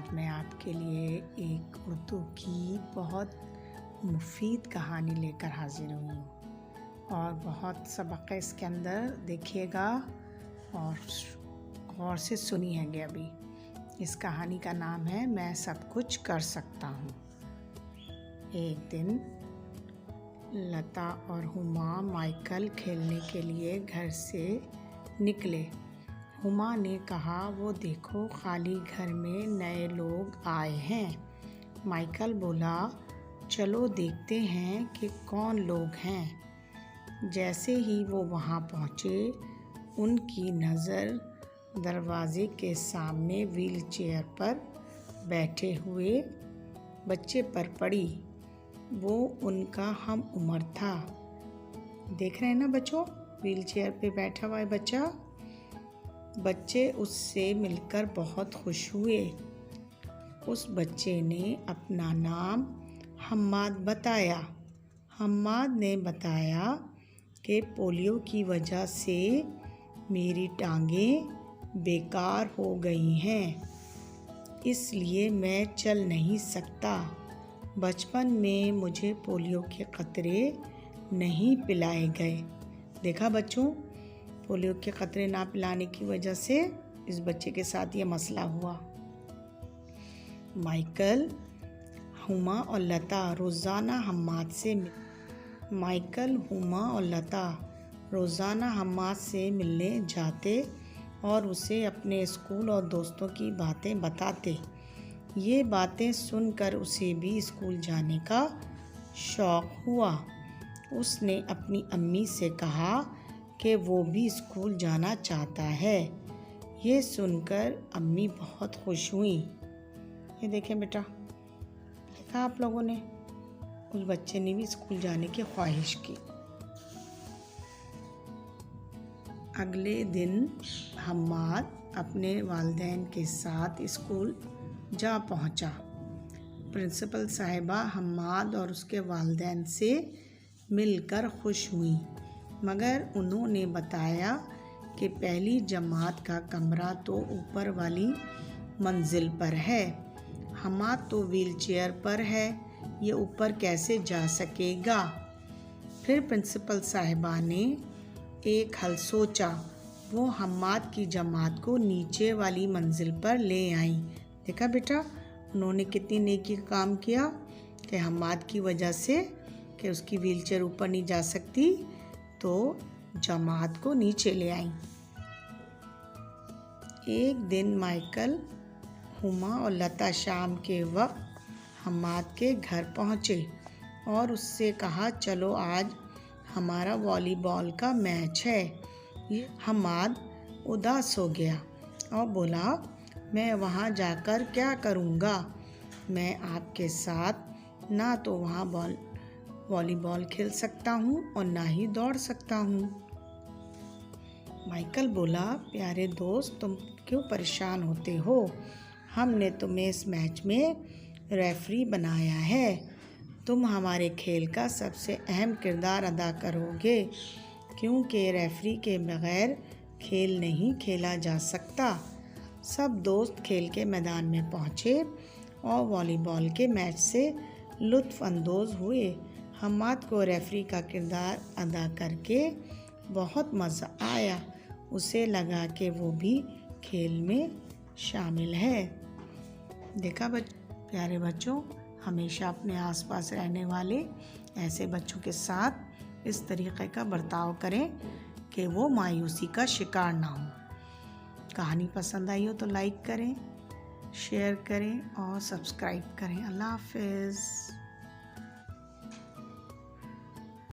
आज मैं आपके लिए एक उर्दू की बहुत मुफीद कहानी लेकर हाजिर हुई हूँ और बहुत सबक है इसके अंदर, देखिएगा और गौर से सुनिएगा। अभी इस कहानी का नाम है मैं सब कुछ कर सकता हूँ। एक दिन लता और हुमा माइकल खेलने के लिए घर से निकले। हुमा ने कहा, वो देखो खाली घर में नए लोग आए हैं। माइकल बोला, चलो देखते हैं कि कौन लोग हैं। जैसे ही वो वहाँ पहुँचे, उनकी नज़र दरवाज़े के सामने व्हील चेयर पर बैठे हुए बच्चे पर पड़ी। वो उनका हम उम्र था। देख रहे हैं ना बच्चों, व्हील चेयर पे बैठा हुआ है बच्चा। बच्चे उससे मिलकर बहुत खुश हुए। उस बच्चे ने अपना नाम हम्माद बताया। हम्माद ने बताया कि पोलियो की वजह से मेरी टांगें बेकार हो गई हैं, इसलिए मैं चल नहीं सकता। बचपन में मुझे पोलियो के कतरे नहीं पिलाए गए। देखा बच्चों, पोलियो के कतरे ना पिलाने की वजह से इस बच्चे के साथ ये मसला हुआ। माइकल, हुमा और लता रोज़ाना हम्माद से मिलने जाते और उसे अपने स्कूल और दोस्तों की बातें बताते। ये बातें सुनकर उसे भी स्कूल जाने का शौक़ हुआ। उसने अपनी अम्मी से कहा कि वो भी स्कूल जाना चाहता है। ये सुनकर अम्मी बहुत खुश हुई। ये देखें बेटा, देखा आप लोगों ने, उस बच्चे ने भी स्कूल जाने की ख्वाहिश की। अगले दिन हम्माद अपने वालिदैन के साथ स्कूल जा पहुंचा। प्रिंसिपल साहिबा हम्माद और उसके वालिदैन से मिलकर खुश हुई, मगर उन्होंने बताया कि पहली जमात का कमरा तो ऊपर वाली मंजिल पर है। हम्माद तो व्हील चेयर पर है, ये ऊपर कैसे जा सकेगा। फिर प्रिंसिपल साहिबा ने एक हल सोचा। वो हम्माद की जमात को नीचे वाली मंजिल पर ले आई। देखा बेटा, उन्होंने कितनी नेकी का काम किया कि हम्माद की वजह से कि उसकी व्हील चेयर ऊपर नहीं जा सकती, तो जमात को नीचे ले आई। एक दिन माइकल, हुमा और लता शाम के वक्त हम्माद के घर पहुँचे और उससे कहा, चलो आज हमारा वॉलीबॉल का मैच है। ये हम्माद उदास हो गया और बोला, मैं वहाँ जाकर क्या करूँगा। मैं आपके साथ ना तो वहाँ वॉलीबॉल खेल सकता हूँ और ना ही दौड़ सकता हूँ। माइकल बोला, प्यारे दोस्त, तुम क्यों परेशान होते हो। हमने तुम्हें इस मैच में रेफरी बनाया है। तुम हमारे खेल का सबसे अहम किरदार अदा करोगे, क्योंकि रेफरी के बगैर खेल नहीं खेला जा सकता। सब दोस्त खेल के मैदान में पहुँचे और वॉलीबॉल के मैच से लुत्फ़ अंदोज़ हुए। हम्माद को रेफरी का किरदार अदा करके बहुत मज़ा आया। उसे लगा कि वो भी खेल में शामिल है। देखा प्यारे बच्चों, हमेशा अपने आसपास रहने वाले ऐसे बच्चों के साथ इस तरीक़े का बर्ताव करें कि वो मायूसी का शिकार ना हो। कहानी पसंद आई हो तो लाइक करें, शेयर करें और सब्सक्राइब करें। अल्लाह हाफ़िज़।